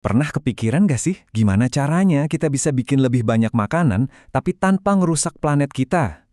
Pernah kepikiran gak sih gimana caranya kita bisa bikin lebih banyak makanan tapi tanpa ngerusak planet kita?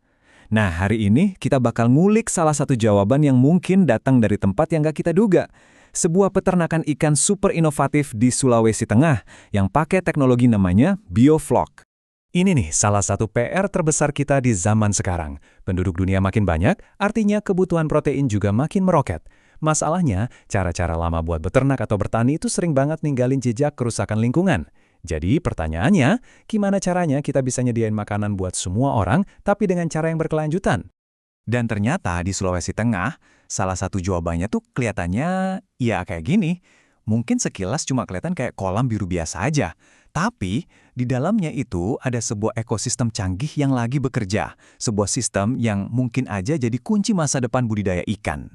Nah, hari ini kita bakal ngulik salah satu jawaban yang mungkin datang dari tempat yang gak kita duga. Sebuah peternakan ikan super inovatif di Sulawesi Tengah yang pakai teknologi namanya biofloc. Ini nih salah satu PR terbesar kita di zaman sekarang. Penduduk dunia makin banyak, artinya kebutuhan protein juga makin meroket. Masalahnya, cara-cara lama buat beternak atau bertani itu sering banget ninggalin jejak kerusakan lingkungan. Jadi pertanyaannya, gimana caranya kita bisa nyediain makanan buat semua orang, tapi dengan cara yang berkelanjutan? Dan ternyata di Sulawesi Tengah, salah satu jawabannya tuh kelihatannya ya kayak gini. Mungkin sekilas cuma kelihatan kayak kolam biru biasa aja. Tapi di dalamnya itu ada sebuah ekosistem canggih yang lagi bekerja. Sebuah sistem yang mungkin aja jadi kunci masa depan budidaya ikan.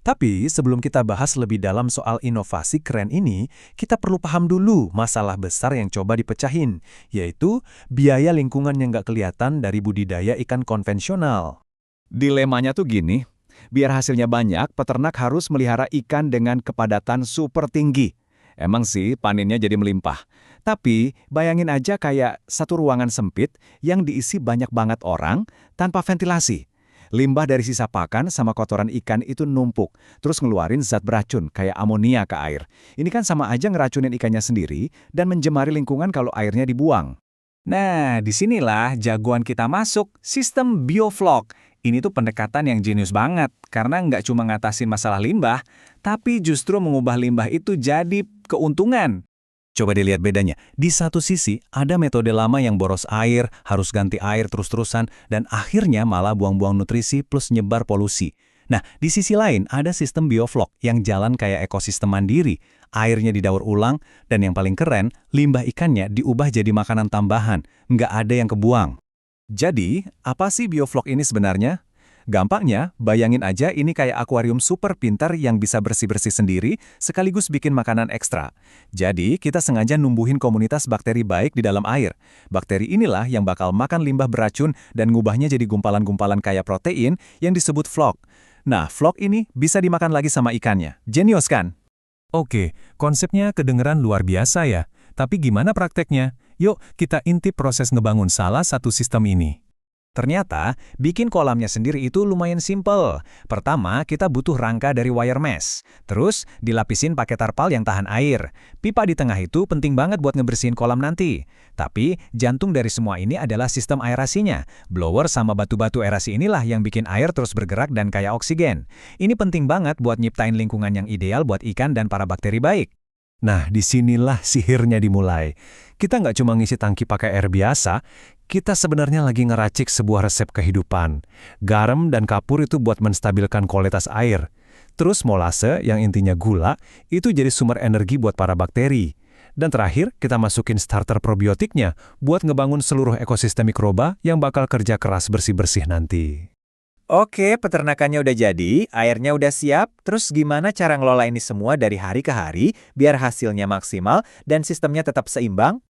Tapi sebelum kita bahas lebih dalam soal inovasi keren ini, kita perlu paham dulu masalah besar yang coba dipecahin, yaitu biaya lingkungan yang nggak kelihatan dari budidaya ikan konvensional. Dilemanya tuh gini, biar hasilnya banyak, peternak harus melihara ikan dengan kepadatan super tinggi. Emang sih panennya jadi melimpah. Tapi bayangin aja kayak satu ruangan sempit yang diisi banyak banget orang tanpa ventilasi. Limbah dari sisa pakan sama kotoran ikan itu numpuk, terus ngeluarin zat beracun kayak amonia ke air. Ini kan sama aja ngeracunin ikannya sendiri dan menjemari lingkungan kalau airnya dibuang. Nah, disinilah jagoan kita masuk, sistem biofloc. Ini tuh pendekatan yang jenius banget, karena nggak cuma ngatasin masalah limbah, tapi justru mengubah limbah itu jadi keuntungan. Coba dilihat bedanya. Di satu sisi, ada metode lama yang boros air, harus ganti air terus-terusan, dan akhirnya malah buang-buang nutrisi plus nyebar polusi. Nah, di sisi lain, ada sistem biofloc yang jalan kayak ekosistem mandiri. Airnya didaur ulang, dan yang paling keren, limbah ikannya diubah jadi makanan tambahan. Nggak ada yang kebuang. Jadi, apa sih biofloc ini sebenarnya? Gampangnya, bayangin aja ini kayak akuarium super pintar yang bisa bersih-bersih sendiri, sekaligus bikin makanan ekstra. Jadi, kita sengaja numbuhin komunitas bakteri baik di dalam air. Bakteri inilah yang bakal makan limbah beracun dan ngubahnya jadi gumpalan-gumpalan kaya protein yang disebut floc. Nah, floc ini bisa dimakan lagi sama ikannya. Jenius kan? Oke, konsepnya kedengeran luar biasa ya. Tapi gimana prakteknya? Yuk, kita intip proses ngebangun salah satu sistem ini. Ternyata, bikin kolamnya sendiri itu lumayan simpel. Pertama, kita butuh rangka dari wire mesh. Terus, dilapisin pakai tarpal yang tahan air. Pipa di tengah itu penting banget buat ngebersihin kolam nanti. Tapi, jantung dari semua ini adalah sistem aerasinya. Blower sama batu-batu aerasi inilah yang bikin air terus bergerak dan kaya oksigen. Ini penting banget buat nyiptain lingkungan yang ideal buat ikan dan para bakteri baik. Nah, disinilah sihirnya dimulai. Kita nggak cuma ngisi tangki pakai air biasa, kita sebenarnya lagi ngeracik sebuah resep kehidupan. Garam dan kapur itu buat menstabilkan kualitas air. Terus molase, yang intinya gula, itu jadi sumber energi buat para bakteri. Dan terakhir, kita masukin starter probiotiknya buat ngebangun seluruh ekosistem mikroba yang bakal kerja keras bersih-bersih nanti. Oke, peternakannya udah jadi, airnya udah siap, terus gimana cara ngelola ini semua dari hari ke hari biar hasilnya maksimal dan sistemnya tetap seimbang?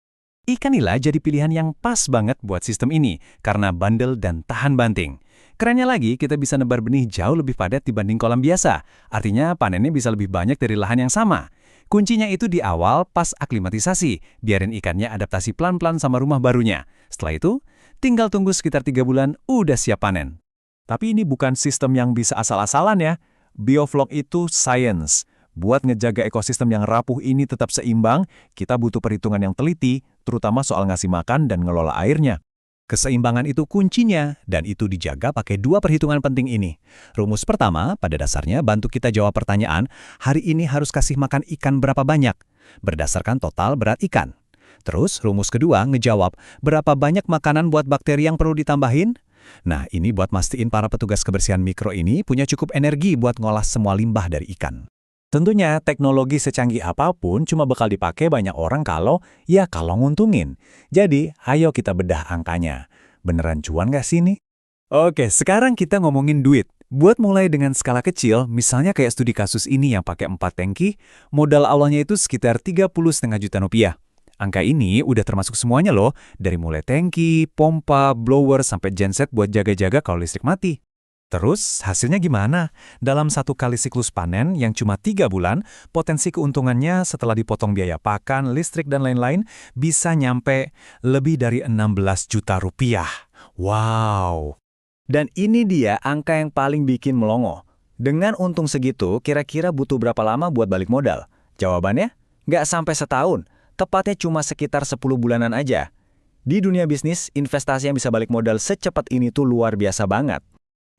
Ikan nila jadi pilihan yang pas banget buat sistem ini, karena bandel dan tahan banting. Kerennya lagi, kita bisa nebar benih jauh lebih padat dibanding kolam biasa. Artinya panennya bisa lebih banyak dari lahan yang sama. Kuncinya itu di awal pas aklimatisasi, biarin ikannya adaptasi pelan-pelan sama rumah barunya. Setelah itu, tinggal tunggu sekitar 3 bulan, udah siap panen. Tapi ini bukan sistem yang bisa asal-asalan ya. Biofloc itu science. Buat ngejaga ekosistem yang rapuh ini tetap seimbang, kita butuh perhitungan yang teliti, terutama soal ngasih makan dan ngelola airnya. Keseimbangan itu kuncinya, dan itu dijaga pakai 2 perhitungan penting ini. Rumus pertama, pada dasarnya bantu kita jawab pertanyaan, hari ini harus kasih makan ikan berapa banyak? Berdasarkan total berat ikan. Terus, rumus kedua ngejawab, berapa banyak makanan buat bakteri yang perlu ditambahin? Nah, ini buat mastiin para petugas kebersihan mikro ini punya cukup energi buat ngolah semua limbah dari ikan. Tentunya, teknologi secanggih apapun cuma bakal dipakai banyak orang kalau nguntungin. Jadi, ayo kita bedah angkanya. Beneran cuan nggak sih ini? Oke, sekarang kita ngomongin duit. Buat mulai dengan skala kecil, misalnya kayak studi kasus ini yang pakai 4 tangki, modal awalnya itu sekitar 30,5 juta rupiah. Angka ini udah termasuk semuanya loh, dari mulai tangki, pompa, blower, sampai genset buat jaga-jaga kalau listrik mati. Terus, hasilnya gimana? Dalam satu kali siklus panen yang cuma 3 bulan, potensi keuntungannya setelah dipotong biaya pakan, listrik, dan lain-lain bisa nyampe lebih dari 16 juta rupiah. Wow! Dan ini dia angka yang paling bikin melongo. Dengan untung segitu, kira-kira butuh berapa lama buat balik modal? Jawabannya, nggak sampai setahun. Tepatnya cuma sekitar 10 bulanan aja. Di dunia bisnis, investasi yang bisa balik modal secepat ini tuh luar biasa banget.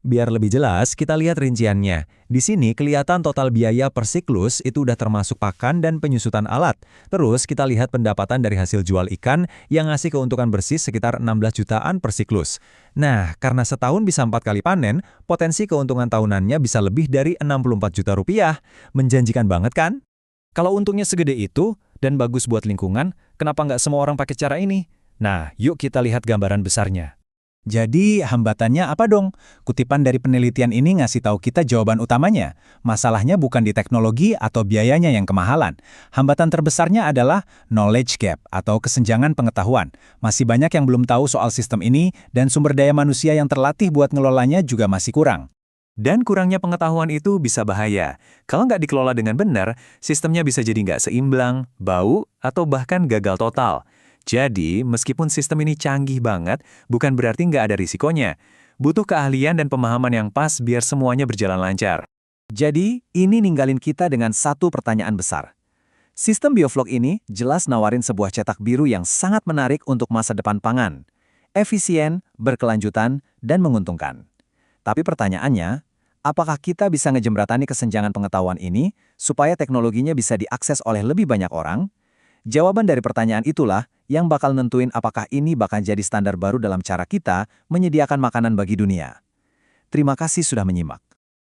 Biar lebih jelas, kita lihat rinciannya. Di sini kelihatan total biaya per siklus itu udah termasuk pakan dan penyusutan alat. Terus kita lihat pendapatan dari hasil jual ikan yang ngasih keuntungan bersih sekitar 16 jutaan per siklus. Nah, karena setahun bisa 4 kali panen, potensi keuntungan tahunannya bisa lebih dari 64 juta rupiah. Menjanjikan banget kan? Kalau untungnya segede itu dan bagus buat lingkungan, kenapa nggak semua orang pakai cara ini? Nah, yuk kita lihat gambaran besarnya. Jadi, hambatannya apa dong? Kutipan dari penelitian ini ngasih tahu kita jawaban utamanya. Masalahnya bukan di teknologi atau biayanya yang kemahalan. Hambatan terbesarnya adalah knowledge gap atau kesenjangan pengetahuan. Masih banyak yang belum tahu soal sistem ini dan sumber daya manusia yang terlatih buat ngelolanya juga masih kurang. Dan kurangnya pengetahuan itu bisa bahaya. Kalau nggak dikelola dengan benar, sistemnya bisa jadi nggak seimbang, bau, atau bahkan gagal total. Jadi, meskipun sistem ini canggih banget, bukan berarti nggak ada risikonya. Butuh keahlian dan pemahaman yang pas biar semuanya berjalan lancar. Jadi, ini ninggalin kita dengan satu pertanyaan besar. Sistem bioflok ini jelas nawarin sebuah cetak biru yang sangat menarik untuk masa depan pangan. Efisien, berkelanjutan, dan menguntungkan. Tapi pertanyaannya, apakah kita bisa ngejembatani kesenjangan pengetahuan ini supaya teknologinya bisa diakses oleh lebih banyak orang? Jawaban dari pertanyaan itulah yang bakal nentuin apakah ini bakal jadi standar baru dalam cara kita menyediakan makanan bagi dunia. Terima kasih sudah menyimak.